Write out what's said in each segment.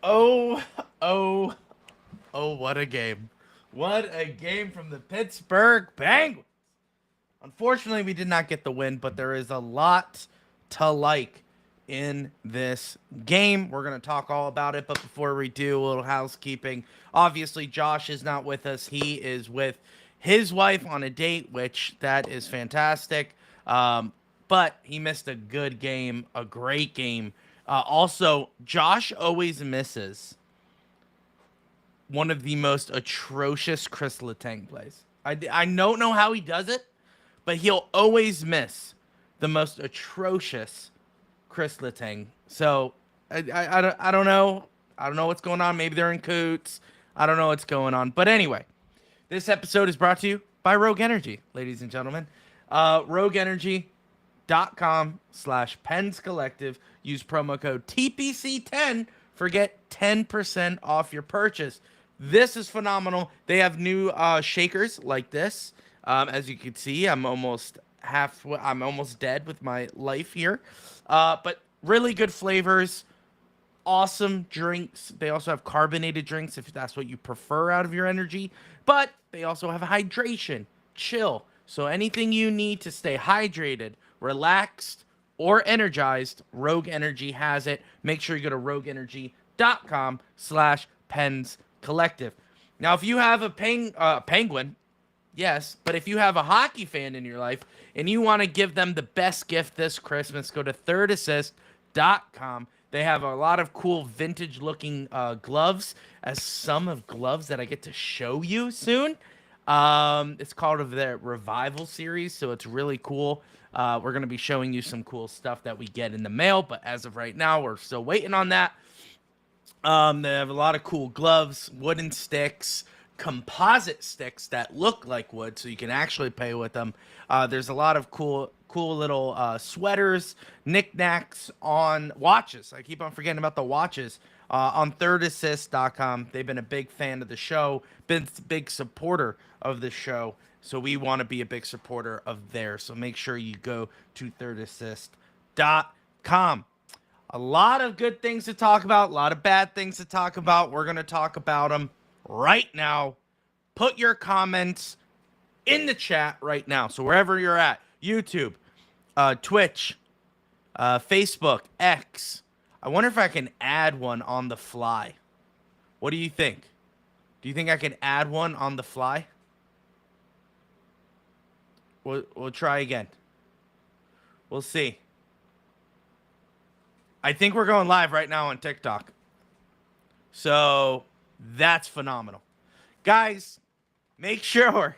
Oh, oh, oh, what a game. What a game from the Pittsburgh Penguins. Unfortunately, we did not get the win, but there is a lot to like in this game. We're going to talk all about it, but before we do, a little housekeeping. Obviously, Josh is not with us. He is with his wife on a date, which that is fantastic. But he missed a good game, a great game. Also, Josh always misses one of the most atrocious Chris Letang plays. I don't know how he does it, but he'll always miss the most atrocious Chris Letang. So I don't know. I don't know what's going on. Maybe they're in coots. I don't know what's going on. But anyway, this episode is brought to you by Rogue Energy, ladies and gentlemen. RogueEnergy.com/Pens Collective. Use promo code TPC10 for get 10% off your purchase. This is phenomenal. They have new shakers like this. As you can see, I'm almost dead with my life here. But really good flavors, awesome drinks. They also have carbonated drinks if that's what you prefer out of your energy. But they also have hydration, chill. So anything you need to stay hydrated, relaxed, or energized, Rogue Energy has it. Make sure you go to rogueenergy.com/Pens Collective. Now, if you have a penguin, yes, but if you have a hockey fan in your life and you want to give them the best gift this Christmas, go to thirdassist.com. They have a lot of cool vintage-looking gloves, as some of gloves that I get to show you soon. It's called their Revival series, so it's really cool. We're going to be showing you some cool stuff that we get in the mail, but as of right now, we're still waiting on that. They have a lot of cool gloves, wooden sticks, composite sticks that look like wood, so you can actually play with them. There's a lot of cool little sweaters, knickknacks on watches. I keep on forgetting about the watches. On thirdassist.com, they've been a big fan of the show, been a big supporter of the show, so we want to be a big supporter of theirs. So make sure you go to thirdassist.com. A lot of good things to talk about, a lot of bad things to talk about. We're going to talk about them right now. Put your comments in the chat right now. So wherever you're at, YouTube, Twitch, Facebook, X. I wonder if I can add one on the fly. What do you think? Do you think I can add one on the fly? We'll try again. We'll see. I think we're going live right now on TikTok. So that's phenomenal. Guys, make sure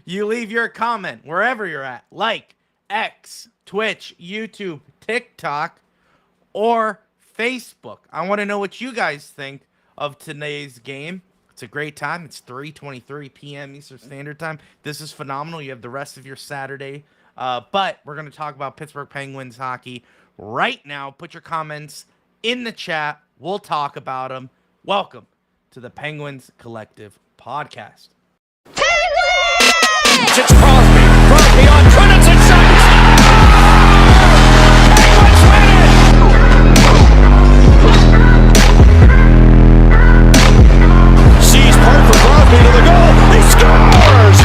you leave your comment wherever you're at. Like X, Twitch, YouTube, TikTok, or Facebook. I want to know what you guys think of today's game. It's a great time. It's 3:23 p.m. Eastern Standard Time. This is phenomenal. You have the rest of your Saturday. But we're going to talk about Pittsburgh Penguins hockey right now. Put your comments in the chat. We'll talk about them. Welcome to the Penguins Collective Podcast. Penguins! It's Crosby. Crosby on Trinidad and shot. Penguins win it! Sees part for Crosby to the goal. He scores!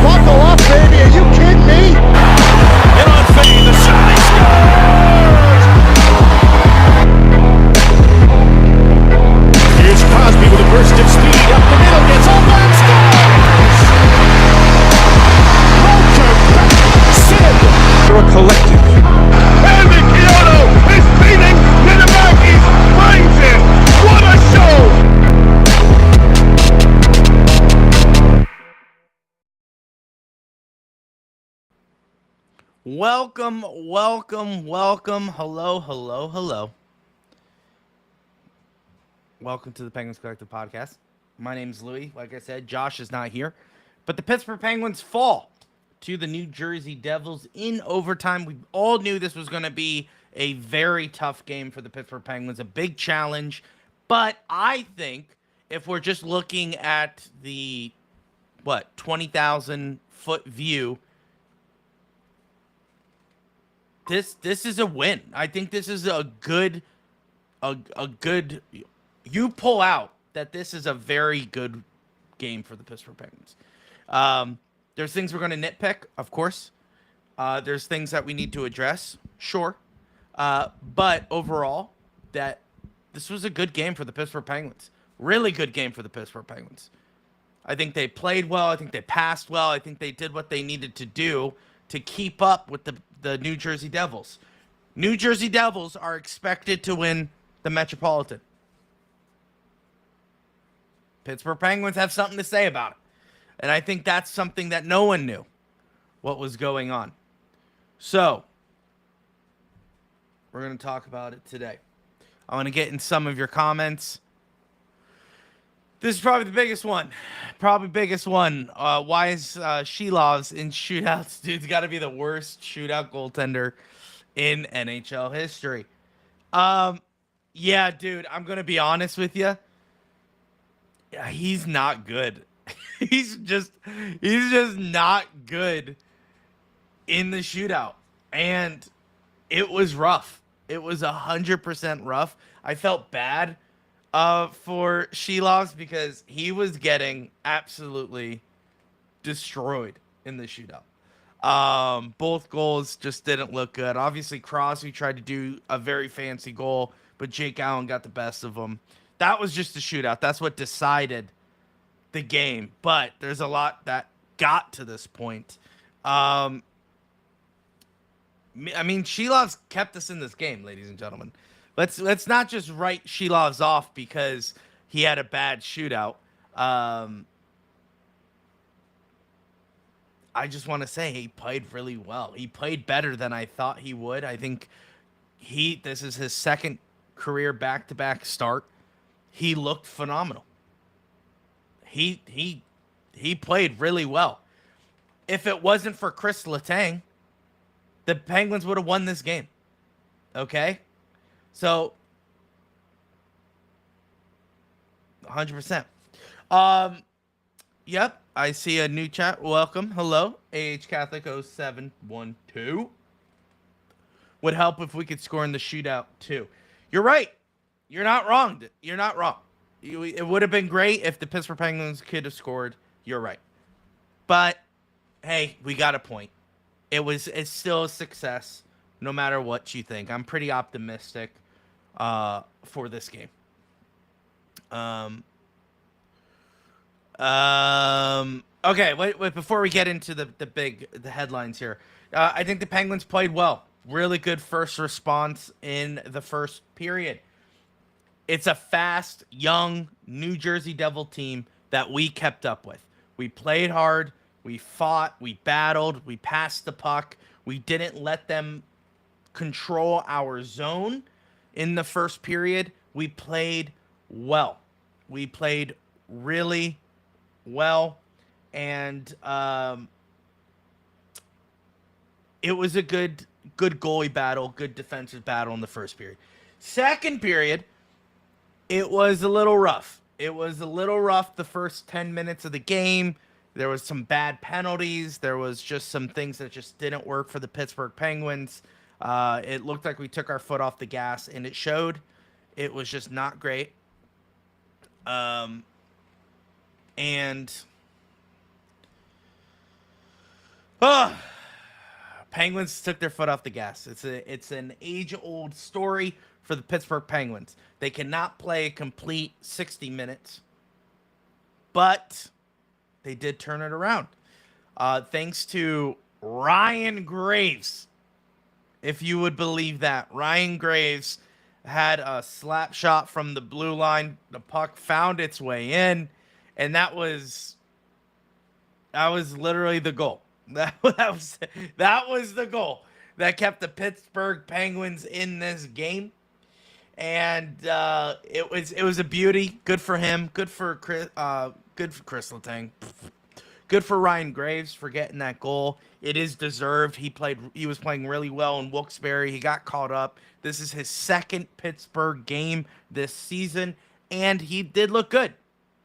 Buckle up, baby. Are you kidding me? And on Fane, the shot, he scores! Here's Crosby with a burst of speed up the middle, gets open and scores! Sid! We're a collective. Andy Kyoto is beating Minamaki, brings it! What a show! Welcome, welcome, welcome. Hello, hello, hello. Welcome to the Penguins Collective Podcast. My name's Louis. Like I said, Josh is not here. But the Pittsburgh Penguins fall to the New Jersey Devils in overtime. We all knew this was going to be a very tough game for the Pittsburgh Penguins, a big challenge. But I think if we're just looking at the, 20,000-foot view, this is a win. I think this is a good you pull out that this is a very good game for the Pittsburgh Penguins. There's things we're going to nitpick, of course. There's things that we need to address, sure. But overall, that this was a good game for the Pittsburgh Penguins. Really good game for the Pittsburgh Penguins. I think they played well. I think they passed well. I think they did what they needed to do to keep up with the New Jersey Devils. New Jersey Devils are expected to win the Metropolitan. Pittsburgh Penguins have something to say about it. And I think that's something that no one knew what was going on. So, we're going to talk about it today. I want to get in some of your comments. This is probably the biggest one. Why is Shilovs in shootouts? Dude's got to be the worst shootout goaltender in NHL history. Yeah, dude, I'm going to be honest with you. Yeah, he's not good. he's just not good in the shootout. And it was rough. It was 100% rough. I felt bad for Shilovs because he was getting absolutely destroyed in the shootout. Both goals just didn't look good. Obviously, Crosby tried to do a very fancy goal, but Jake Allen got the best of him. That was just a shootout. That's what decided the game. But there's a lot that got to this point. I mean, Shilovs kept us in this game, ladies and gentlemen. Let's not just write Shilovs off because he had a bad shootout. I just want to say he played really well. He played better than I thought he would. I think this is his second career back-to-back start. He looked phenomenal. He played really well. If it wasn't for Chris Letang, the Penguins would have won this game. Okay? So 100%. Yep, I see a new chat. Welcome. Hello. Catholic 0712. Would help if we could score in the shootout too. You're right. You're not wrong. You're not wrong. It would have been great if the Pittsburgh Penguins could have scored. You're right. But hey, we got a point. It's still a success, no matter what you think. I'm pretty optimistic for this game. Okay, wait, before we get into the headlines here, I think the Penguins played well. Really good first response in the first period. It's a fast, young New Jersey Devil team that we kept up with. We played hard. We fought, we battled, we passed the puck. We didn't let them control our zone in the first period. We played well. We played really well. And it was a good goalie battle, good defensive battle in the first period. Second period, it was a little rough. It was a little rough the first 10 minutes of the game. There was some bad penalties. There was just some things that just didn't work for the Pittsburgh Penguins. It looked like we took our foot off the gas, and it showed. It was just not great. Penguins took their foot off the gas. It's an age-old story for the Pittsburgh Penguins. They cannot play a complete 60 minutes, but they did turn it around. Thanks to Ryan Graves, if you would believe that. Ryan Graves had a slap shot from the blue line. The puck found its way in, and that was literally the goal. That was the goal that kept the Pittsburgh Penguins in this game. And it was a beauty. Good for him. Good for Chris Letang. Good for Ryan Graves for getting that goal. It is deserved. He was playing really well in Wilkes-Barre. He got caught up. This is his second Pittsburgh game this season, and he did look good.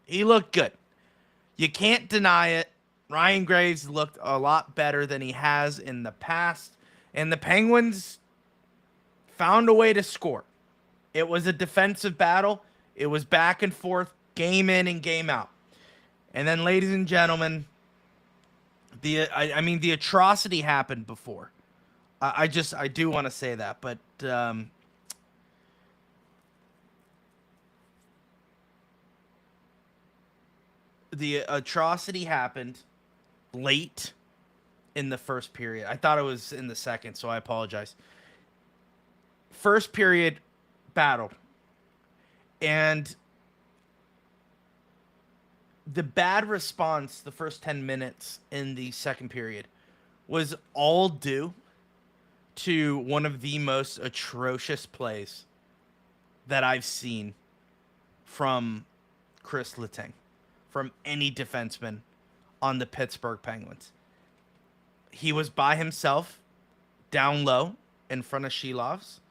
He looked good. You can't deny it. Ryan Graves looked a lot better than he has in the past, and the Penguins found a way to score. It was a defensive battle. It was back and forth, game in and game out. And then, ladies and gentlemen, the atrocity happened before. I do want to say that, but the atrocity happened late in the first period. I thought it was in the second, so I apologize. First period battled. And the bad response the first 10 minutes in the second period was all due to one of the most atrocious plays that I've seen from Chris Letang, from any defenseman on the Pittsburgh Penguins. He was by himself, down low, in front of Shilovs,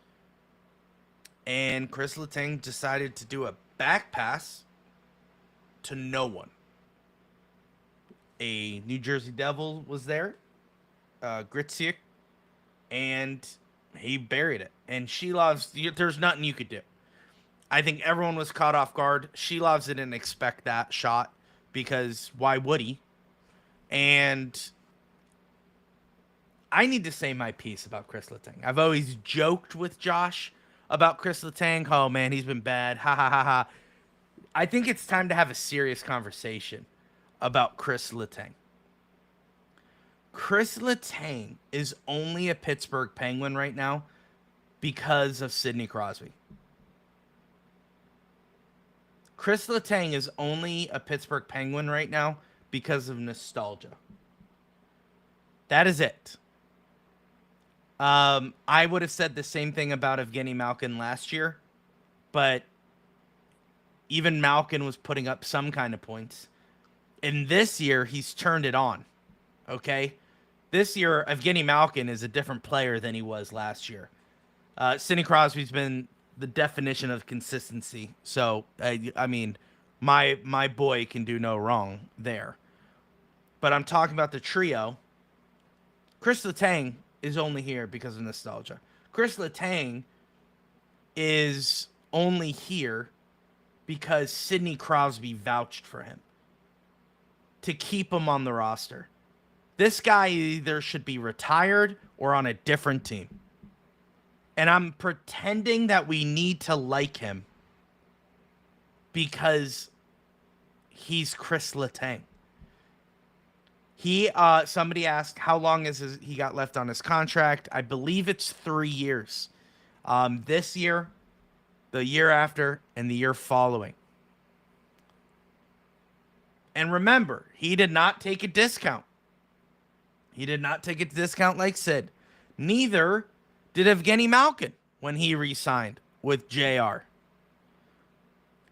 and Chris Letang decided to do a back pass to no one. A New Jersey Devil was there, Gritziuk, and he buried it. And Shilovs, there's nothing you could do. I think everyone was caught off guard. Shilovs didn't expect that shot because why would he? And I need to say my piece about Chris Letang. I've always joked with Josh about Chris Letang. Oh, man, he's been bad. Ha, ha, ha, ha. I think it's time to have a serious conversation about Chris Letang. Chris Letang is only a Pittsburgh Penguin right now because of Sidney Crosby. Chris Letang is only a Pittsburgh Penguin right now because of nostalgia. That is it. I would have said the same thing about Evgeny Malkin last year, but even Malkin was putting up some kind of points. And this year, he's turned it on, okay? This year, Evgeny Malkin is a different player than he was last year. Sidney Crosby's been the definition of consistency. So, I mean, my boy can do no wrong there. But I'm talking about the trio. Chris Letang is only here because of nostalgia. Chris Letang is only here because Sidney Crosby vouched for him to keep him on the roster. This guy either should be retired or on a different team. And I'm pretending that we need to like him because he's Chris Letang. Somebody asked how long he got left on his contract. I believe it's 3 years. This year, the year after, and the year following. And remember, he did not take a discount. He did not take a discount like Sid. Neither did Evgeny Malkin when he re-signed with JR.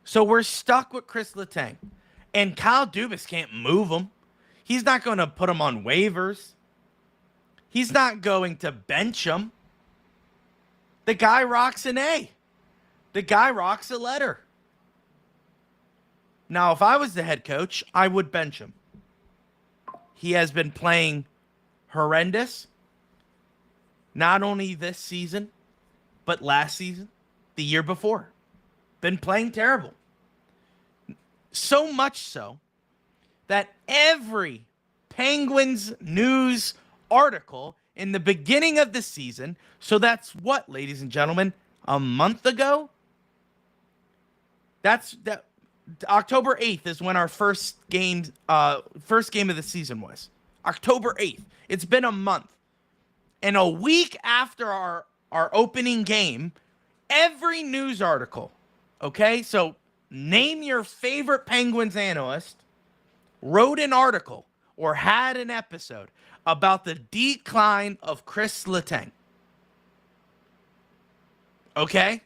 So we're stuck with Chris Letang. And Kyle Dubas can't move him. He's not going to put him on waivers. He's not going to bench him. The guy rocks an A. The guy rocks a letter. Now, if I was the head coach, I would bench him. He has been playing horrendous. Not only this season, but last season, the year before. Been playing terrible. So much so that every Penguins news article in the beginning of the season, so that's what, ladies and gentlemen, a month ago? October 8th is when our first game of the season was. October 8th. It's been a month. And a week after our opening game, every news article, okay? So name your favorite Penguins analyst, wrote an article or had an episode about the decline of Chris Letang. Okay?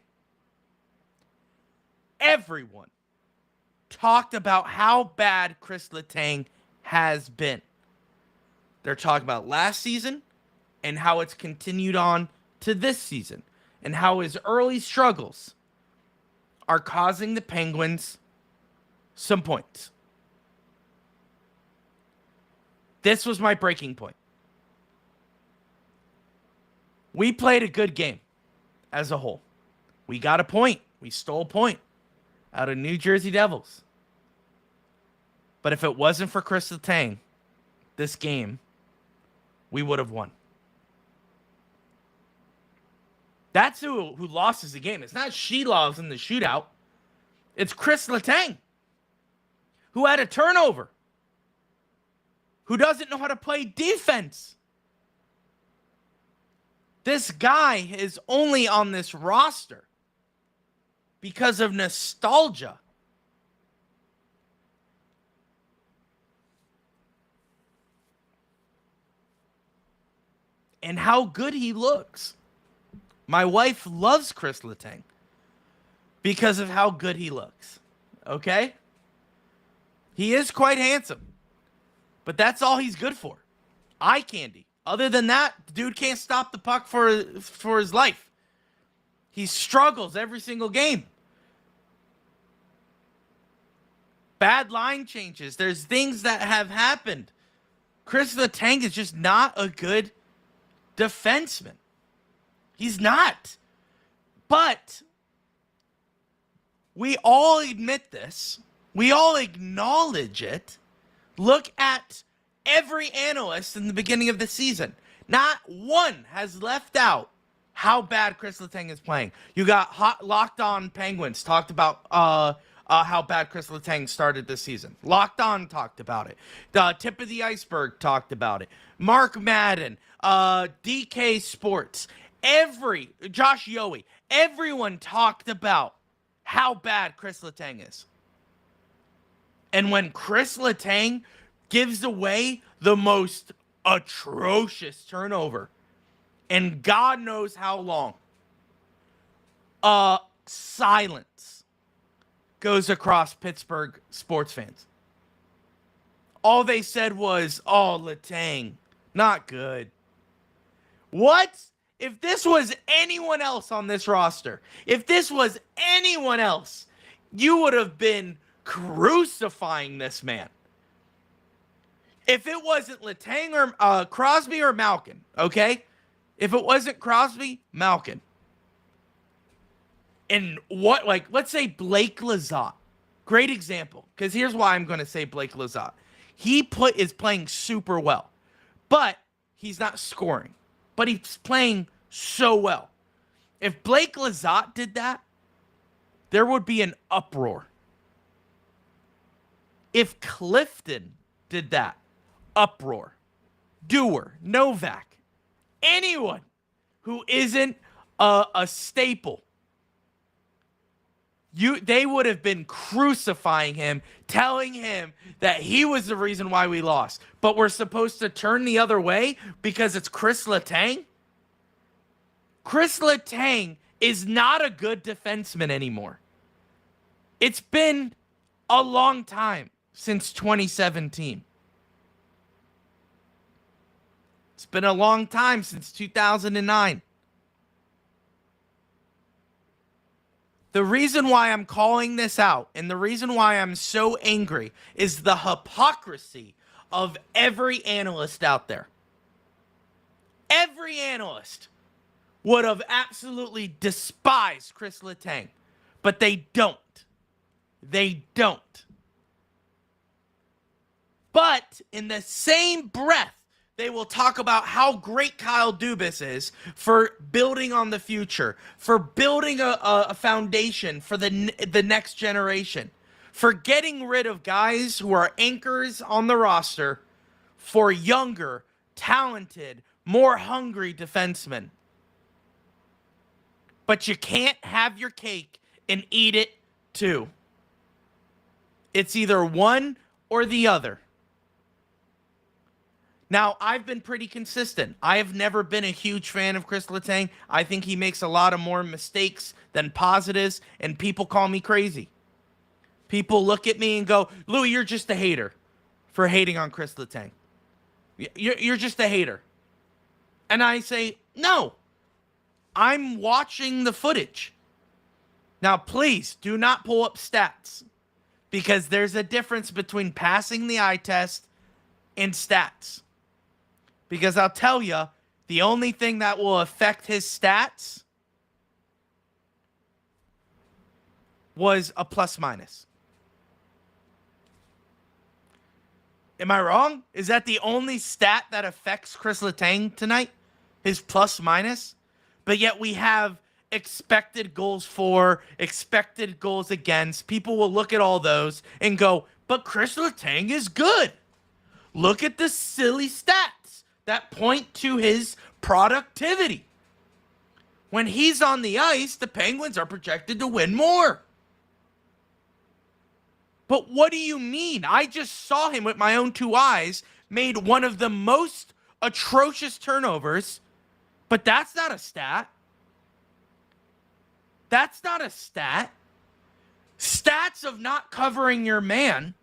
Everyone talked about how bad Chris Letang has been. They're talking about last season and how it's continued on to this season and how his early struggles are causing the Penguins some points. This was my breaking point. We played a good game as a whole. We got a point. We stole a point. out of New Jersey Devils. But if it wasn't for Chris Letang, this game, we would have won. That's who lost the game. It's not Shelovs in the shootout. It's Chris Letang, who had a turnover, who doesn't know how to play defense. This guy is only on this roster because of nostalgia. And how good he looks. My wife loves Chris Letang because of how good he looks. Okay? He is quite handsome. But that's all he's good for. Eye candy. Other than that, the dude can't stop the puck for his life. He struggles every single game. Bad line changes. There's things that have happened. Chris Letang is just not a good defenseman. He's not. But we all admit this. We all acknowledge it. Look at every analyst in the beginning of the season. Not one has left out how bad Chris Letang is playing. You got Locked On Penguins talked about how bad Chris Letang started this season. Locked On talked about it. The Tip of the Iceberg talked about it. Mark Madden, DK Sports, Josh Yohe, everyone talked about how bad Chris Letang is. And when Chris Letang gives away the most atrocious turnover, and God knows how long, silence goes across Pittsburgh sports fans. All they said was, oh, Letang, not good. What? If this was anyone else on this roster, if this was anyone else, you would have been crucifying this man. If it wasn't Letang or Crosby or Malkin, okay? If it wasn't Crosby, Malkin. And what, like, let's say Blake Lizotte. Great example. Because here's why I'm going to say Blake Lizotte. He is playing super well. But he's not scoring. But he's playing so well. If Blake Lizotte did that, there would be an uproar. If Clifton did that, uproar. Dewar, Novak, anyone who isn't a staple, they would have been crucifying him, telling him that he was the reason why we lost. But we're supposed to turn the other way because it's Chris Letang? Chris Letang is not a good defenseman anymore. It's been a long time since 2017. It's been a long time since 2009. The reason why I'm calling this out and the reason why I'm so angry is the hypocrisy of every analyst out there. Every analyst would have absolutely despised Chris Letang, but they don't. They don't. But in the same breath, they will talk about how great Kyle Dubas is for building on the future, for building a foundation for the next generation, for getting rid of guys who are anchors on the roster for younger, talented, more hungry defensemen. But you can't have your cake and eat it too. It's either one or the other. Now, I've been pretty consistent. I have never been a huge fan of Chris Letang. I think he makes a lot of more mistakes than positives, and people call me crazy. People look at me and go, Louis, you're just a hater for hating on Chris Letang. You're just a hater. And I say, no, I'm watching the footage. Now, please do not pull up stats because there's a difference between passing the eye test and stats. Because I'll tell you, the only thing that will affect his stats was a plus minus. Am I wrong? Is that the only stat that affects Chris Letang tonight? His plus minus? But yet we have expected goals for, expected goals against. People will look at all those and go, but Chris Letang is good. Look at the silly stats that point to his productivity. When he's on the ice, the Penguins are projected to win more. But what do you mean? I just saw him with my own two eyes, made one of the most atrocious turnovers, but that's not a stat. That's not a stat. Stats of not covering your man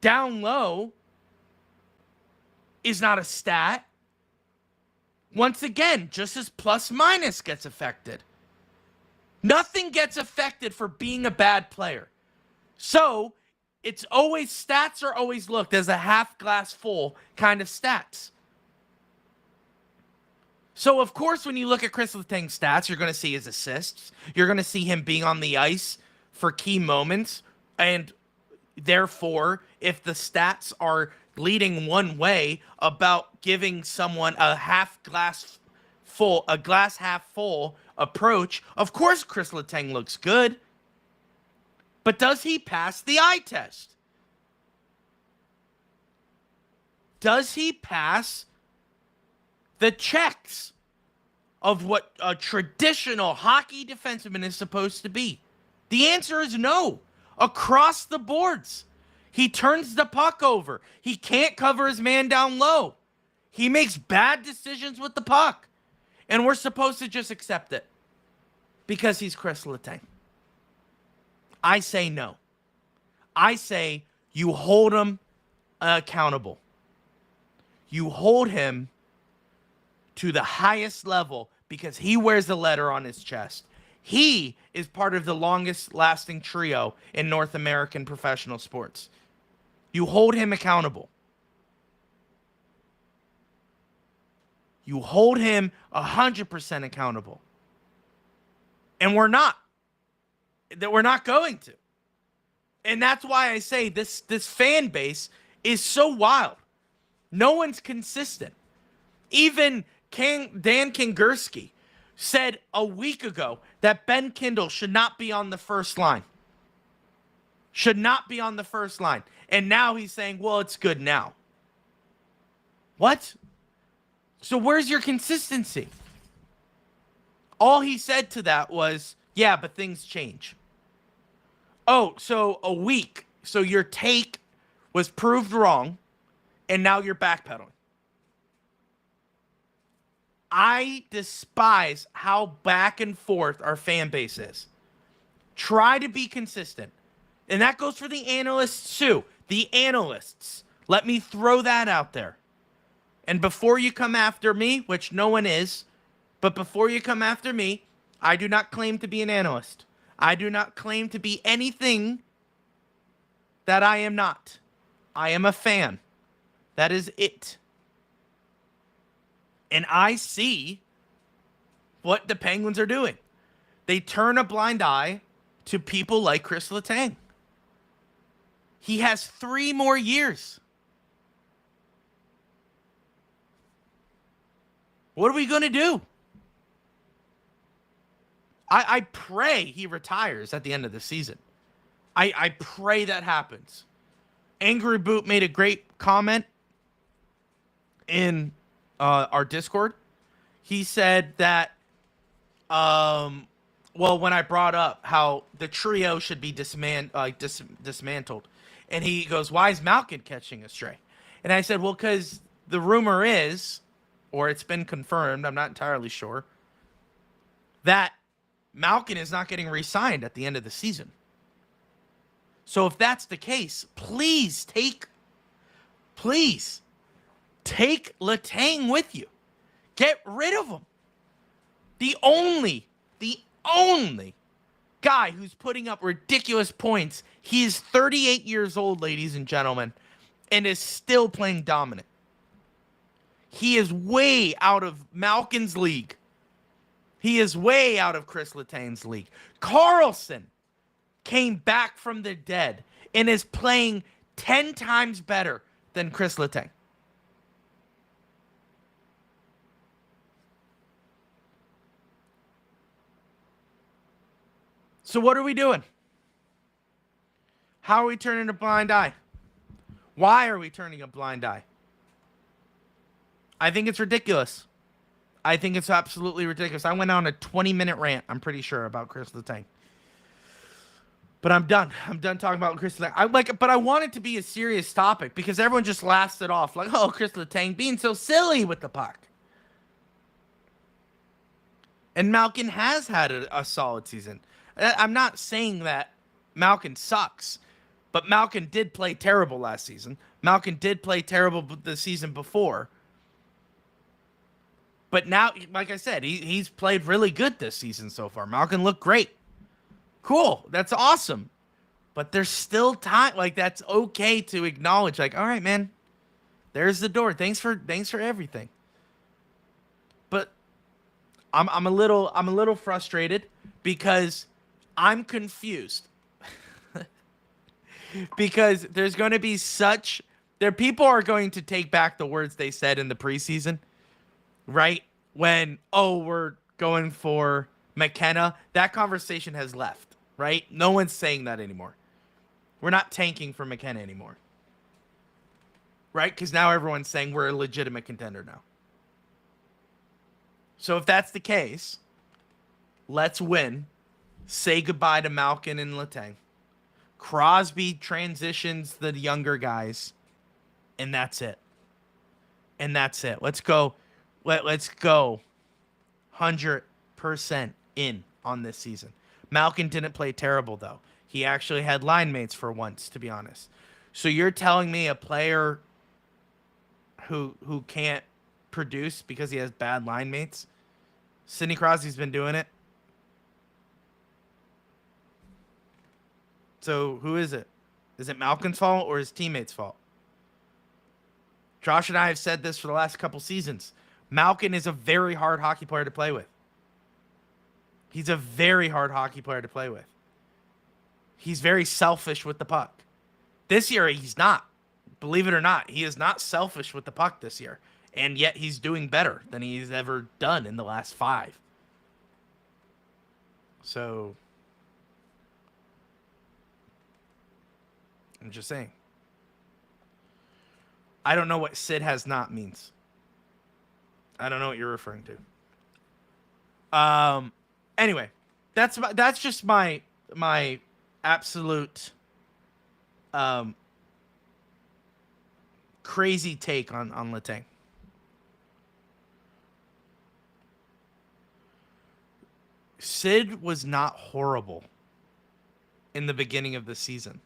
down low is not a stat. Once again, just as plus minus gets affected. Nothing gets affected for being a bad player. So, it's always, stats are always looked as a half glass full kind of stats. So, of course, when you look at Chris Letang's stats, you're going to see his assists. You're going to see him being on the ice for key moments. And therefore, if the stats are leading one way about giving someone a glass half full approach, of course Chris Letang looks good. But does he pass the eye test? Does he pass the checks of what a traditional hockey defenseman is supposed to be? The answer is no. Across the boards. He turns the puck over. He can't cover his man down low. He makes bad decisions with the puck. And we're supposed to just accept it because he's Chris Letang. I say no. I say you hold him accountable. You hold him to the highest level because he wears the letter on his chest. He is part of the longest lasting trio in North American professional sports. You hold him accountable. You hold him 100% accountable. And we're not. That we're not going to. And that's why I say this fan base is so wild. No one's consistent. Even Dan Kingerski said a week ago that Ben Kindle should not be on the first line. Should not be on the first line. And now he's saying, well, it's good now. What? So where's your consistency? All he said to that was, yeah, but things change. Oh, so a week. So your take was proved wrong, and now you're backpedaling. I despise how back and forth our fan base is. Try to be consistent. And that goes for the analysts too. The analysts. Let me throw that out there. And before you come after me, which no one is, but before you come after me, I do not claim to be an analyst. I do not claim to be anything that I am not. I am a fan. That is it. And I see what the Penguins are doing. They turn a blind eye to people like Chris Letang. He has 3 more years. What are we going to do? I pray he retires at the end of the season. I pray that happens. Angry Boot made a great comment in our Discord. He said that, when I brought up how the trio should be dismantled, and he goes, why is Malkin catching a stray? And I said, well, because the rumor is, or it's been confirmed, I'm not entirely sure, that Malkin is not getting re-signed at the end of the season. So if that's the case, please take Letang with you. Get rid of him. The only guy who's putting up ridiculous points, he is 38 years old, ladies and gentlemen, and is still playing dominant. He is way out of Malkin's league. He is way out of Chris Letang's league. Carlson came back from the dead and is playing 10 times better than Chris Letang. So what are we doing? How are we turning a blind eye? Why are we turning a blind eye? I think it's ridiculous. I think it's absolutely ridiculous. I went on a 20-minute rant, I'm pretty sure, about Chris Letang. But I'm done. I'm done talking about Chris Letang. But I want it to be a serious topic because everyone just laughs it off. Like, oh, Chris Letang being so silly with the puck. And Malkin has had a solid season. I'm not saying that Malkin sucks, but Malkin did play terrible last season. Malkin did play terrible the season before. But now, like I said, he's played really good this season so far. Malkin looked great. Cool. That's awesome. But there's still time. Like, that's okay to acknowledge. Like, all right, man. There's the door. Thanks for everything. But I'm a little frustrated because I'm confused. Because there's going to be people are going to take back the words they said in the preseason. Right? When, we're going for McKenna, that conversation has left, right? No one's saying that anymore. We're not tanking for McKenna anymore. Right? Because now everyone's saying we're a legitimate contender now. So if that's the case, let's win. Say goodbye to Malkin and Letang. Crosby transitions the younger guys. And that's it. Let's go. Let's go 100% in on this season. Malkin didn't play terrible, though. He actually had line mates for once, to be honest. So you're telling me a player who can't produce because he has bad line mates? Sidney Crosby's been doing it. So who is it? Is it Malkin's fault or his teammates' fault? Josh and I have said this for the last couple seasons. Malkin is a very hard hockey player to play with. He's a very hard hockey player to play with. He's very selfish with the puck. This year, he's not. Believe it or not, he is not selfish with the puck this year. And yet, he's doing better than he's ever done in the last 5. So, I'm just saying. I don't know what Sid has not means. I don't know what you're referring to. Anyway, that's just my absolute crazy take on Letang. Sid was not horrible in the beginning of the season.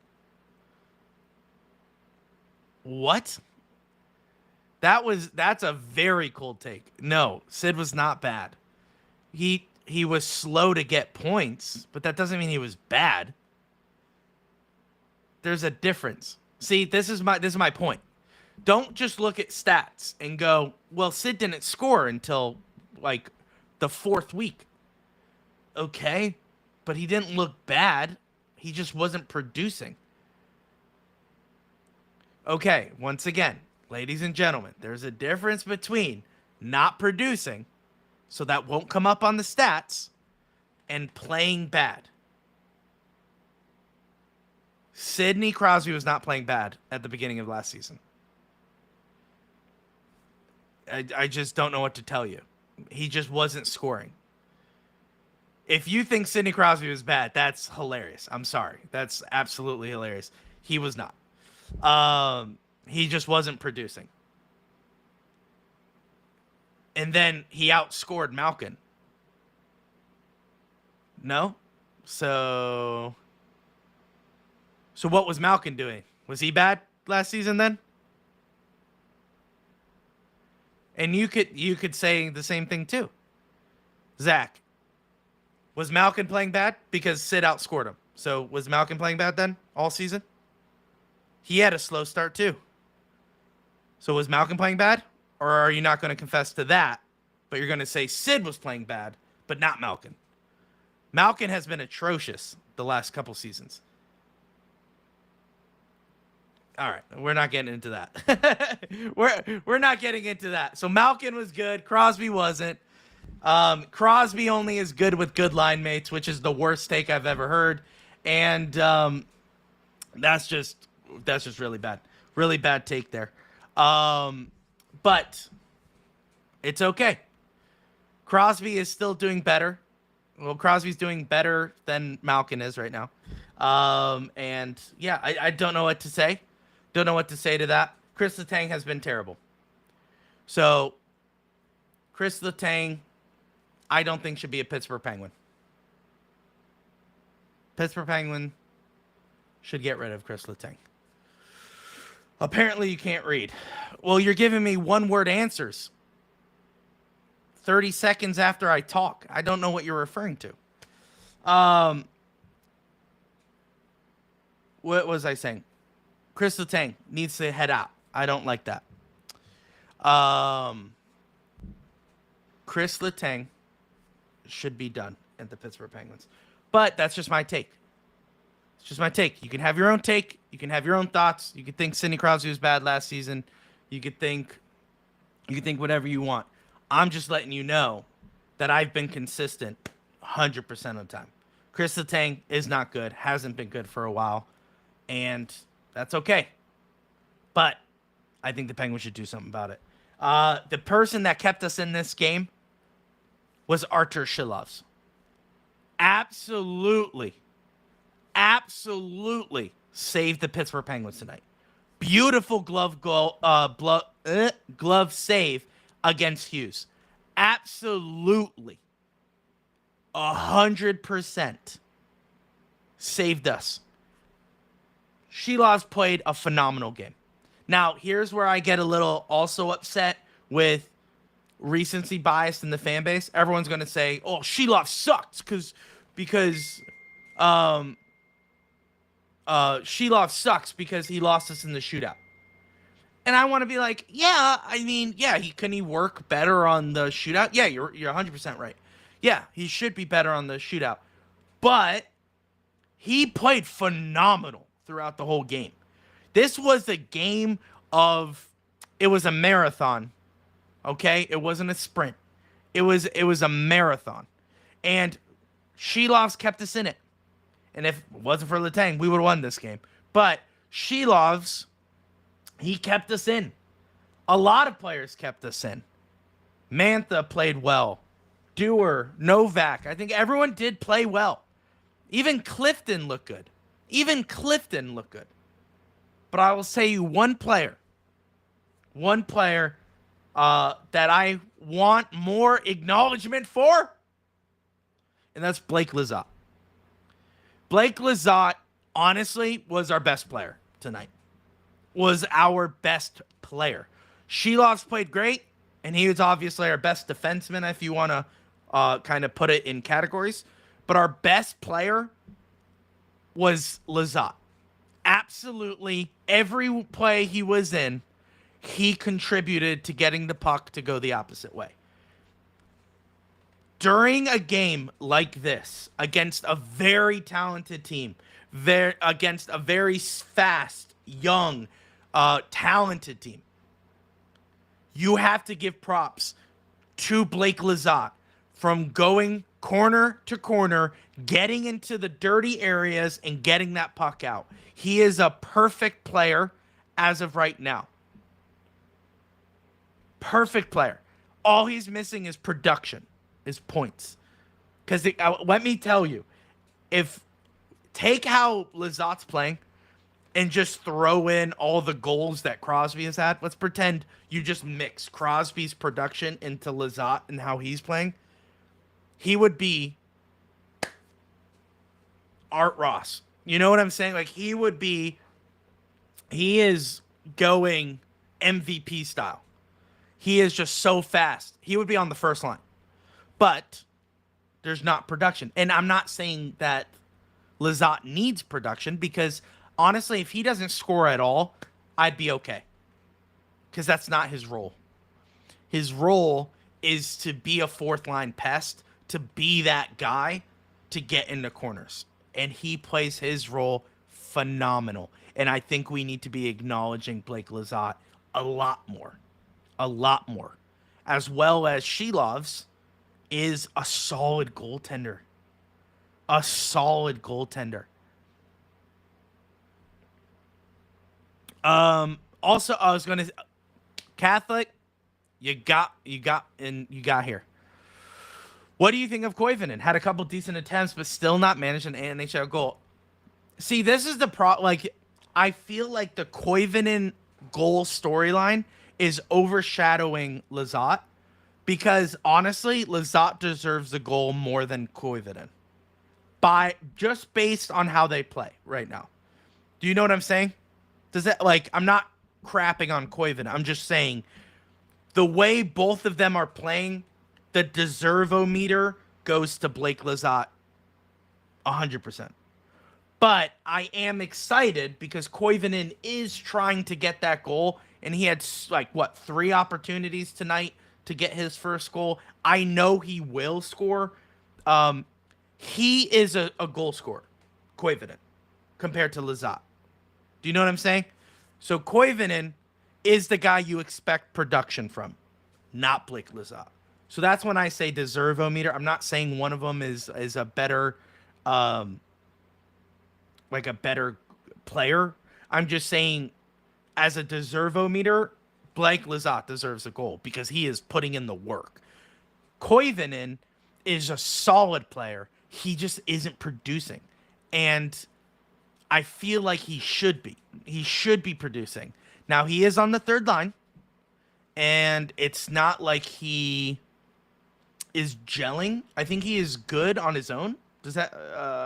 What? That's a very cold take. No, Sid was not bad. He was slow to get points, but that doesn't mean he was bad. There's a difference. See, this is my point. Don't just look at stats and go, well, Sid didn't score until like the 4th week. Okay, but he didn't look bad. He just wasn't producing. Okay, once again, ladies and gentlemen, there's a difference between not producing, so that won't come up on the stats, and playing bad. Sidney Crosby was not playing bad at the beginning of last season. I just don't know what to tell you. He just wasn't scoring. If you think Sidney Crosby was bad, that's hilarious. I'm sorry. That's absolutely hilarious. He was not. He just wasn't producing. And then he outscored Malkin. No? So what was Malkin doing? Was he bad last season then? And you could say the same thing too. Zach, was Malkin playing bad? Because Sid outscored him. So was Malkin playing bad then all season? He had a slow start too. So was Malkin playing bad? Or are you not going to confess to that, but you're going to say Sid was playing bad, but not Malkin? Malkin has been atrocious the last couple seasons. All right, we're not getting into that. we're not getting into that. So Malkin was good. Crosby wasn't. Crosby only is good with good line mates, which is the worst take I've ever heard. And that's just really bad. Really bad take there. But it's okay. Crosby is still doing better. Well, Crosby's doing better than Malkin is right now. And yeah, I don't know what to say. Don't know what to say to that. Chris Letang has been terrible. So, Chris Letang, I don't think should be a Pittsburgh Penguin. Pittsburgh Penguin should get rid of Chris Letang. Apparently, you can't read. Well, you're giving me one-word answers 30 seconds after I talk. I don't know what you're referring to. What was I saying? Chris Letang needs to head out. I don't like that. Chris Letang should be done at the Pittsburgh Penguins. But that's just my take. It's just my take. You can have your own take. You can have your own thoughts. You could think Sidney Crosby was bad last season. You could think whatever you want. I'm just letting you know that I've been consistent 100% of the time. Chris Letang is not good. Hasn't been good for a while. And that's okay. But I think the Penguins should do something about it. The person that kept us in this game was Artur Shilovs. Absolutely saved the Pittsburgh Penguins tonight. Beautiful glove save against Hughes. Absolutely. 100% saved us. Shilovs played a phenomenal game. Now, here's where I get a little also upset with recency bias in the fan base. Everyone's going to say, oh, Shilovs sucks because Shilovs sucks because he lost us in the shootout. And I want to be like, yeah, I mean, yeah, can he work better on the shootout? Yeah, you're 100% right. Yeah, he should be better on the shootout. But he played phenomenal throughout the whole game. This was a game it was a marathon. Okay? It wasn't a sprint. It was a marathon. And Shilovs kept us in it. And if it wasn't for Letang, we would have won this game. But Shilovs, he kept us in. A lot of players kept us in. Mantha played well. Dewar, Novak. I think everyone did play well. Even Clifton looked good. But I will say you one player that I want more acknowledgement for, and that's Blake Lizotte. Blake Lizotte, honestly, was our best player tonight. Was our best player. Shilovs played great, and he was obviously our best defenseman, if you want to kind of put it in categories. But our best player was Lizotte. Absolutely every play he was in, he contributed to getting the puck to go the opposite way. During a game like this, against a very talented team, against a very fast, young, talented team, you have to give props to Blake Lizotte from going corner to corner, getting into the dirty areas, and getting that puck out. He is a perfect player as of right now. Perfect player. All he's missing is production, is points. Because let me tell you, take how Lizotte's playing and just throw in all the goals that Crosby has had. Let's pretend you just mix Crosby's production into Lizotte and how he's playing. He would be Art Ross. You know what I'm saying? Like, he is going MVP style. He is just so fast. He would be on the first line. But there's not production. And I'm not saying that Lizotte needs production, because honestly, if he doesn't score at all, I'd be okay. Because that's not his role. His role is to be a fourth line pest, to be that guy, to get into corners, and he plays his role phenomenal. And I think we need to be acknowledging Blake Lizotte a lot more, as well as Shilovs is a solid goaltender. Also, I was gonna Catholic. You got here. What do you think of Koivunen? Had a couple decent attempts, but still not managed an NHL goal. See, this is the Like, I feel like the Koivunen goal storyline is overshadowing Lizotte, because honestly, Lizotte deserves the goal more than Koivunen, just based on how they play right now. Do you know what I'm saying? Does that, like, I'm not crapping on Koivunen. I'm just saying the way both of them are playing, the deserve-o-meter goes to Blake Lizotte 100%. But I am excited because Koivunen is trying to get that goal, and he had, like, 3 opportunities tonight to get his first goal. I know he will score. He is a goal scorer, Koivunen, compared to Lizotte. Do you know what I'm saying? So Koivunen is the guy you expect production from, not Blake Lizotte. So that's when I say deserve-o-meter. I'm not saying one of them is a better, a better player. I'm just saying, as a deserve-o-meter, Blake Lizotte deserves a goal because he is putting in the work. Koivunen is a solid player. He just isn't producing. And I feel like he should be. He should be producing. Now, he is on the third line, and it's not like he is gelling. I think he is good on his own. Does that,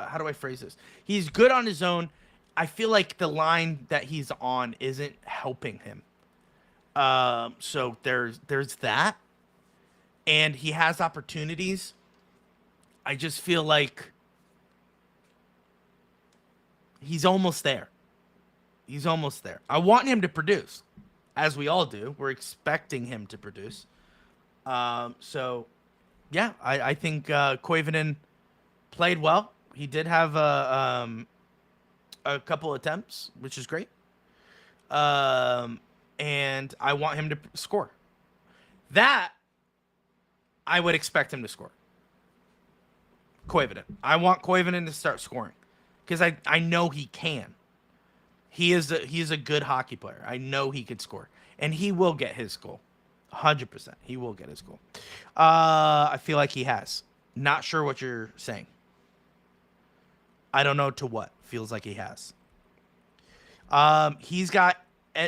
how do I phrase this? He's good on his own. I feel like the line that he's on isn't helping him. So there's that. And he has opportunities. I just feel like he's almost there. I want him to produce, as we all do. We're expecting him to produce. So, yeah, I think Koivunen played well. He did have a couple attempts, which is great. And I want him to score. That, I would expect him to score. Koivunen. I want Koivunen to start scoring, because I know he can. He is a good hockey player. I know he could score, and he will get his goal. 100%. He will get his goal. I feel like he has. Not sure what you're saying. I don't know to what. Feels like he has. He's got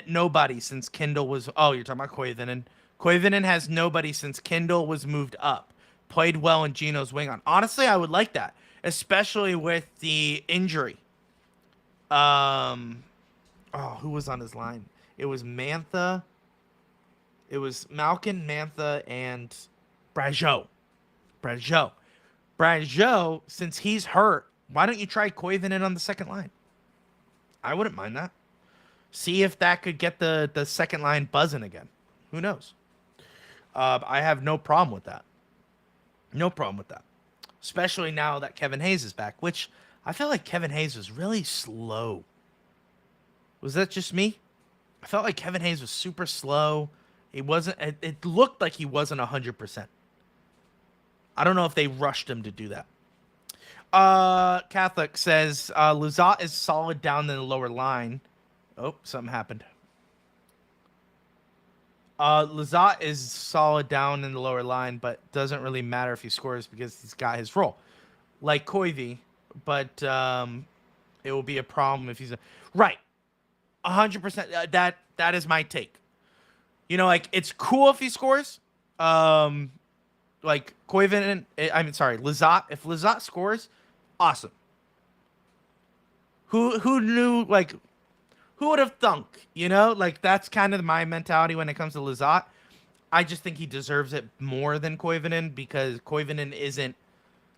nobody since Kindle was... Oh, you're talking about Koivunen. Koivunen has nobody since Kindle was moved up. Played well in Gino's wing on. Honestly, I would like that, especially with the injury. Who was on his line? It was Mantha. It was Malkin, Mantha, and Brageau. Brageau, since he's hurt, why don't you try Koivunen on the second line? I wouldn't mind that. See if that could get the second line buzzing again. Who knows? I have no problem with that. No problem with that. Especially now that Kevin Hayes is back, which I felt like Kevin Hayes was really slow. Was that just me? I felt like Kevin Hayes was super slow. It looked like he wasn't 100%. I don't know if they rushed him to do that. Catholic says, Lizotte is solid down in the lower line. Oh, something happened. Lizotte is solid down in the lower line, but doesn't really matter if he scores because he's got his role. Like Koivu, but it will be a problem if he's... Right. 100%. That is my take. You know, like, it's cool if he scores. Like, Koivunen... Lizotte. If Lizotte scores, awesome. Who knew, like... Who would have thunk, you know? Like, that's kind of my mentality when it comes to Lizotte. I just think he deserves it more than Koivunen because Koivunen isn't,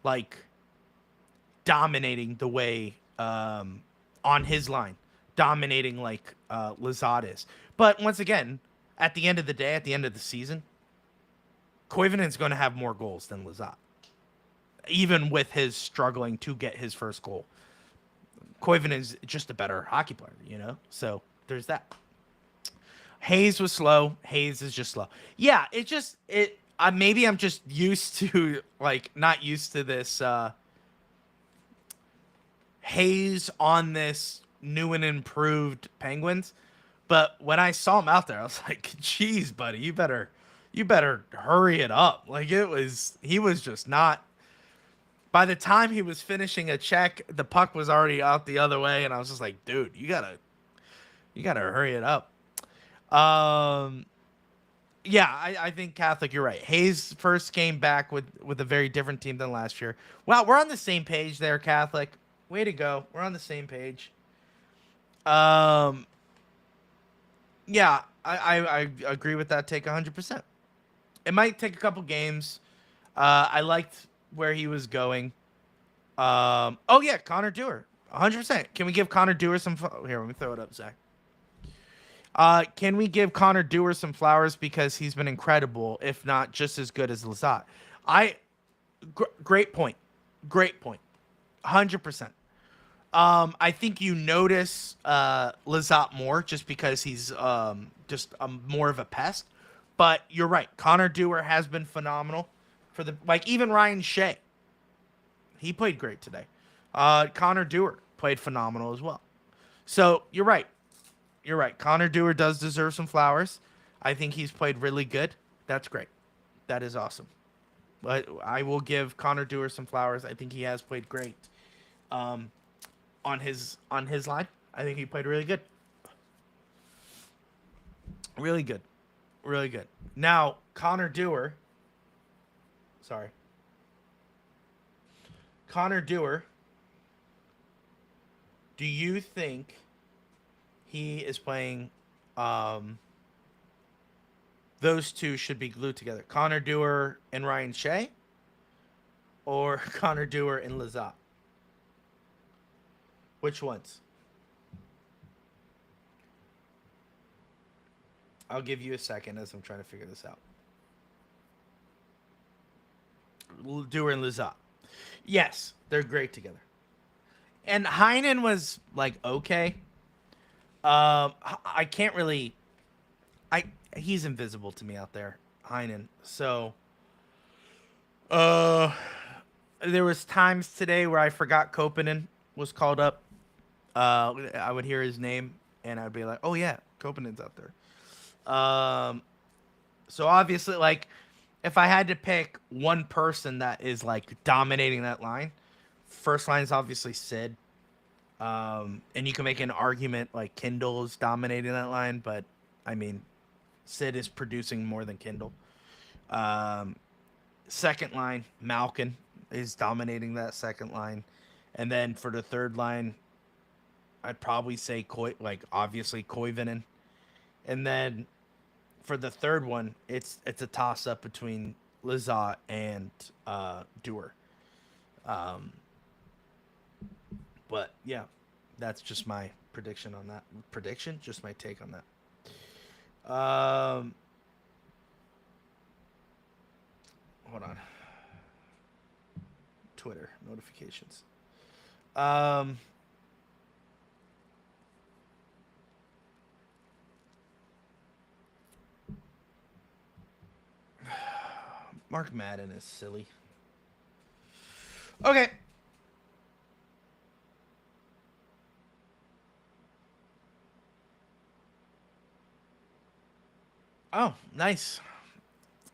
like, dominating the way on his line. Dominating like Lizotte is. But once again, at the end of the day, at the end of the season, Koivunen's going to have more goals than Lizotte. even with his struggling to get his first goal. Koivunen is just a better hockey player, you know? So there's that. Hayes was slow. Hayes is just slow. Yeah, maybe I'm just used to, like, not used to this Hayes on this new and improved Penguins. But when I saw him out there, I was like, geez, buddy, you better hurry it up. Like, he was just not. By the time he was finishing a check, the puck was already out the other way, and I was just like, dude, you gotta hurry it up. Yeah, I think Catholic, you're right. Hayes first came back with a very different team than last year. Wow, we're on the same page there, Catholic. Way to go. We're on the same page. Yeah, I agree with that take 100%. It might take a couple games. I liked where he was going. Oh yeah, Connor Dewar, 100%. Can we give Connor Dewar some? Here, let me throw it up, Zach. Can we give Connor Dewar some flowers because he's been incredible, if not just as good as Lizotte? Great point. Great point. 100%. I think you notice Lizotte more just because he's just more of a pest. But you're right. Connor Dewar has been phenomenal for even Ryan Shea. He played great today. Connor Dewar played phenomenal as well. So you're right. You're right. Connor Dewar does deserve some flowers. I think he's played really good. That's great. That is awesome. But I will give Connor Dewar some flowers. I think he has played great. On his line, I think he played really good. Really good. Really good. Now, Connor Dewar. Sorry. Connor Dewar. Do you think he is playing those two should be glued together? Connor Dewar and Ryan Shea? Or Connor Dewar and Lizotte? Which ones? I'll give you a second as I'm trying to figure this out. Dewar and Lizotte. Yes, they're great together. And Heinen was like okay. I can't really. He's invisible to me out there, Heinen. So, there was times today where I forgot Kopanen was called up. I would hear his name and I'd be like, oh yeah, Kopanen's out there. So obviously, like, if I had to pick one person that is like dominating that line, first line is obviously Sid. And you can make an argument like Kindle is dominating that line, but I mean, Sid is producing more than Kindle. Second line, Malkin is dominating that second line. And then for the third line, I'd probably say obviously Koivunen. And then for the third one, it's a toss up between Lizotte and Dewar. But yeah, that's just my prediction on that. Just my take on that. Hold on. Twitter notifications. Mark Madden is silly. Okay. Oh, nice.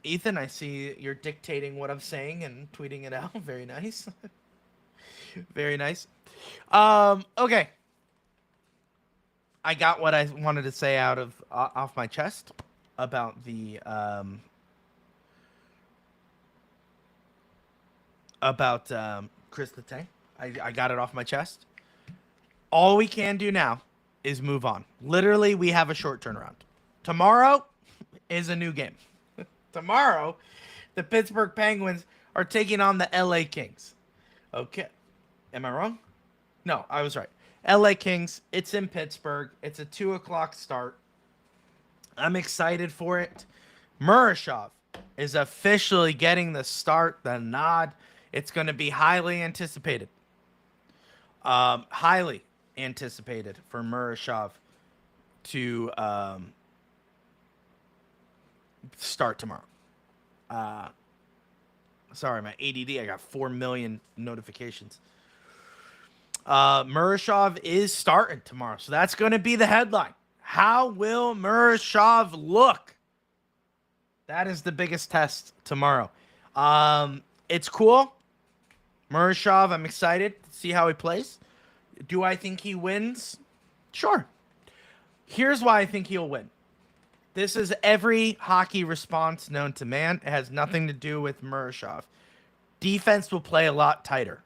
Ethan, I see you're dictating what I'm saying and tweeting it out. Very nice. Very nice. Okay. I got what I wanted to say off my chest about the Chris Letang. I got it off my chest. All we can do now is move on. Literally, we have a short turnaround. Tomorrow is a new game. Tomorrow, the Pittsburgh Penguins are taking on the LA Kings. Okay. Am I wrong? No, I was right. LA Kings, it's in Pittsburgh. It's a 2:00 start. I'm excited for it. Murashov is officially getting the start, the nod. It's going to be highly anticipated. Highly anticipated for Murashov to start tomorrow. Sorry, my ADD. I got 4 million notifications. Murashov is starting tomorrow, so that's going to be the headline. How will Murashov look? That is the biggest test tomorrow. It's cool. Murashov, I'm excited to see how he plays. Do I think he wins? Sure. Here's why I think he'll win. This is every hockey response known to man. It has nothing to do with Murashov. Defense will play a lot tighter.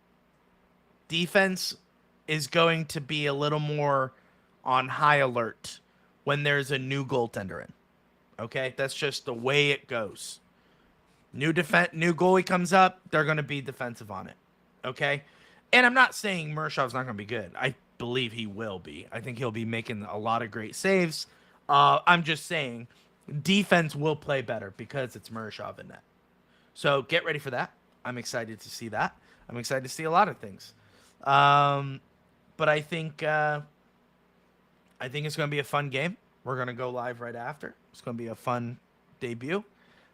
Defense is going to be a little more on high alert when there's a new goaltender in. Okay? That's just the way it goes. New goalie comes up, they're going to be defensive on it. Okay? And I'm not saying Murashov's not going to be good. I believe he will be. I think he'll be making a lot of great saves. I'm just saying defense will play better because it's Murashov in that. So get ready for that. I'm excited to see that. I'm excited to see a lot of things. But I think it's going to be a fun game. We're going to go live right after. It's going to be a fun debut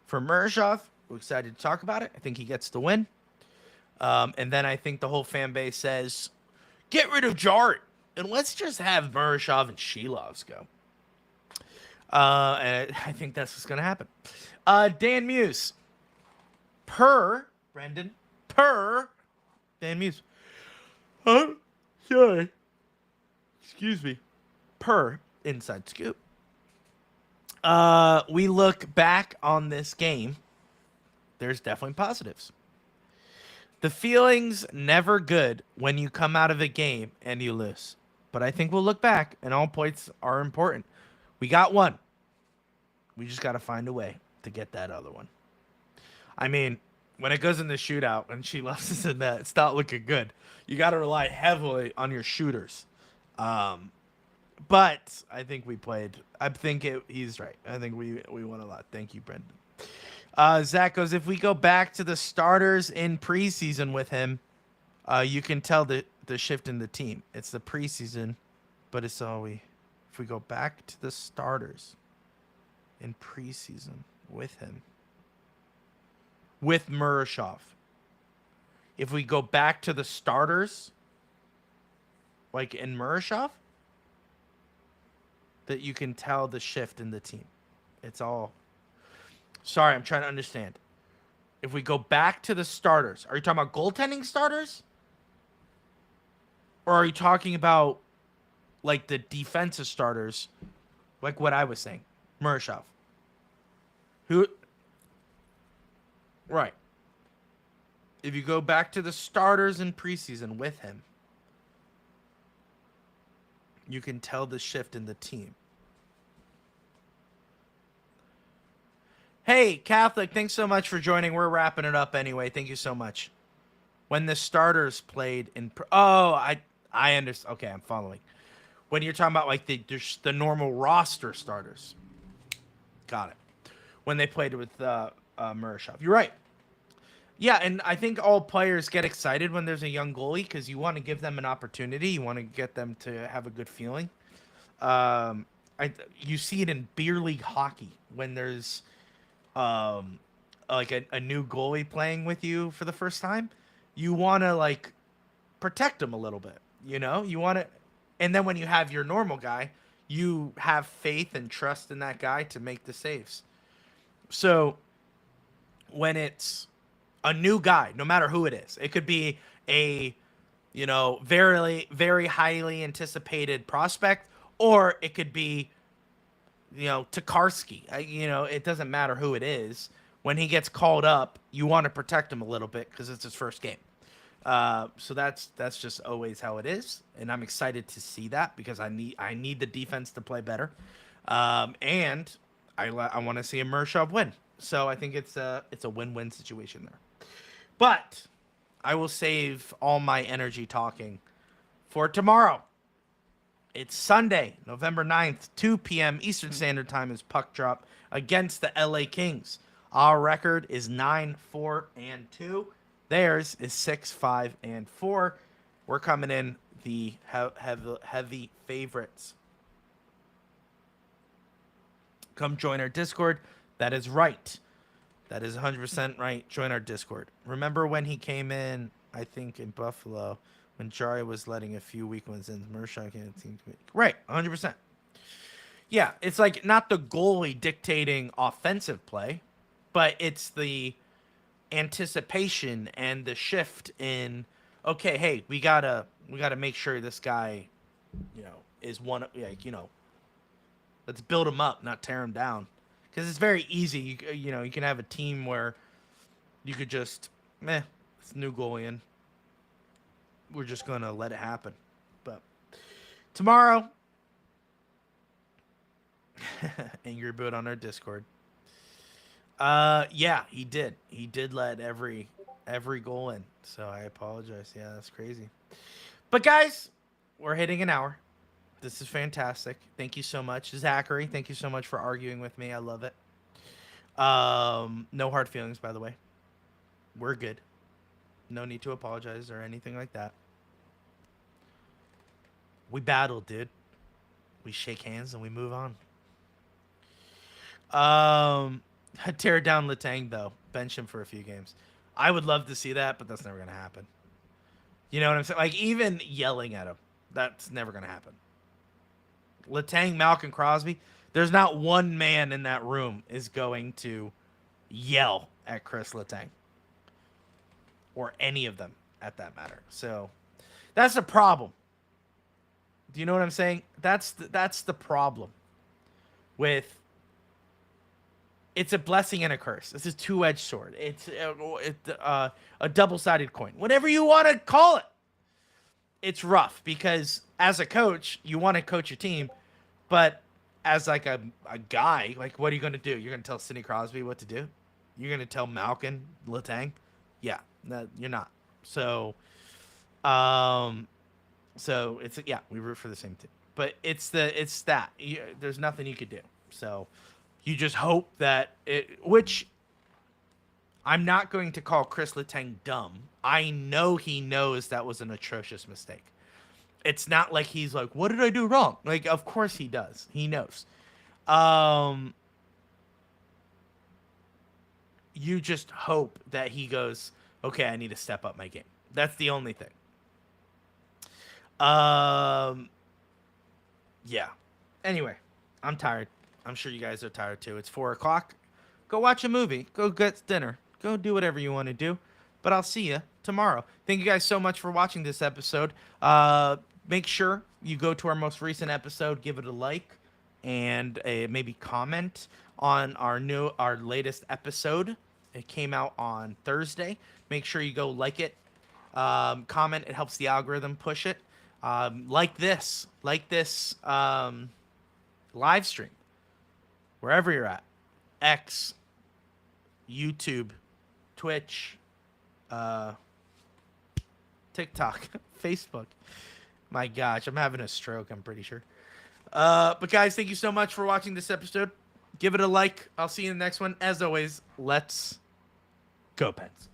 for Murashov. We're excited to talk about it. I think he gets the win. And then I think the whole fan base says, get rid of Jart and let's just have Murashov and Shilovs go. And I think that's what's going to happen. Dan Muse. Per Dan Muse. Sorry. Excuse me. Per Inside Scoop. We look back on this game. There's definitely positives. The feeling's never good when you come out of a game and you lose. But I think we'll look back, and all points are important. We got one. We just got to find a way to get that other one. I mean, when it goes in the shootout and she loses in that, it's not looking good. You got to rely heavily on your shooters. But I think we played. I think he's right. I think we won a lot. Thank you, Brendan. Zach goes, if we go back to the starters in preseason with him, you can tell the shift in the team. It's the preseason, but it's all if we go back to the starters in preseason with him, with Murashov, if we go back to the starters, like in Murashov, that you can tell the shift in the team. It's all... Sorry, I'm trying to understand. If we go back to the starters, are you talking about goaltending starters? Or are you talking about, like, the defensive starters, like what I was saying? Murashov. Who... Right. If you go back to the starters in preseason with him, you can tell the shift in the team. Hey, Catholic, thanks so much for joining. We're wrapping it up anyway. Thank you so much. When the starters played in... I understand. Okay, I'm following. When you're talking about like the normal roster starters. Got it. When they played with Murashov. You're right. Yeah, and I think all players get excited when there's a young goalie because you want to give them an opportunity. You want to get them to have a good feeling. You see it in beer league hockey when there's... like a new goalie playing with you for the first time, you want to like protect him a little bit, you know, you want to, and then when you have your normal guy, you have faith and trust in that guy to make the saves. So when it's a new guy, no matter who it is, it could be a, you know, very, very highly anticipated prospect, or it could be, you know, Tokarski, it doesn't matter who it is. When he gets called up, you want to protect him a little bit because it's his first game. So that's just always how it is, and I'm excited to see that because I need the defense to play better, and I want to see a Murashov win. So I think it's a win-win situation there. But I will save all my energy talking for tomorrow. It's Sunday, November 9th, 2 p.m. Eastern Standard Time is puck drop against the LA Kings. Our record is 9-4-2. Theirs is 6-5-4. We're coming in the heavy favorites. Come join our Discord. That is right. That is 100% right. Join our Discord. Remember when he came in, I think in Buffalo, when Jari was letting a few weak ones in. Mershon can't seem to be. Right, 100%. Yeah, it's like not the goalie dictating offensive play, but it's the anticipation and the shift in, okay, hey, we gotta make sure this guy, is one, like, let's build him up, not tear him down. Because it's very easy. You can have a team where you could just, it's a new goalie in. We're just going to let it happen. But tomorrow, Angry Boot on our Discord. Yeah, he did. He did let every goal in. So I apologize. Yeah, that's crazy. But guys, we're hitting an hour. This is fantastic. Thank you so much. Zachary, thank you so much for arguing with me. I love it. No hard feelings, by the way. We're good. No need to apologize or anything like that. We battled, dude. We shake hands and we move on. Tear down Letang, though. Bench him for a few games. I would love to see that, but that's never going to happen. You know what I'm saying? Like, even yelling at him, that's never going to happen. Letang, Malkin, Crosby, there's not one man in that room is going to yell at Chris Letang. Or any of them, at that matter. So, that's the problem. Do you know what I'm saying? That's the problem with... It's a blessing and a curse. It's a two-edged sword. It's a double-sided coin. Whatever you want to call it. It's rough because as a coach, you want to coach your team, but as like a guy, like, what are you going to do? You're going to tell Sidney Crosby what to do? You're going to tell Malkin, Letang? Yeah, no, you're not. So it's, yeah, we root for the same team, but it's that there's nothing you could do. So you just hope that which I'm not going to call Chris Letang dumb. I know he knows that was an atrocious mistake. It's not like he's like, what did I do wrong? Like, of course he does. He knows. You just hope that he goes, okay, I need to step up my game. That's the only thing. Yeah. Anyway, I'm tired. I'm sure you guys are tired too. It's 4 o'clock. Go watch a movie. Go get dinner. Go do whatever you want to do. But I'll see you tomorrow. Thank you guys so much for watching this episode. Make sure you go to our most recent episode, give it a like, and maybe comment on our latest episode. It came out on Thursday. Make sure you go like it. Comment. It helps the algorithm push it. Like this live stream. Wherever you're at. X, YouTube, Twitch, TikTok, Facebook. My gosh, I'm having a stroke, I'm pretty sure. But guys, thank you so much for watching this episode. Give it a like. I'll see you in the next one. As always, let's go Pens.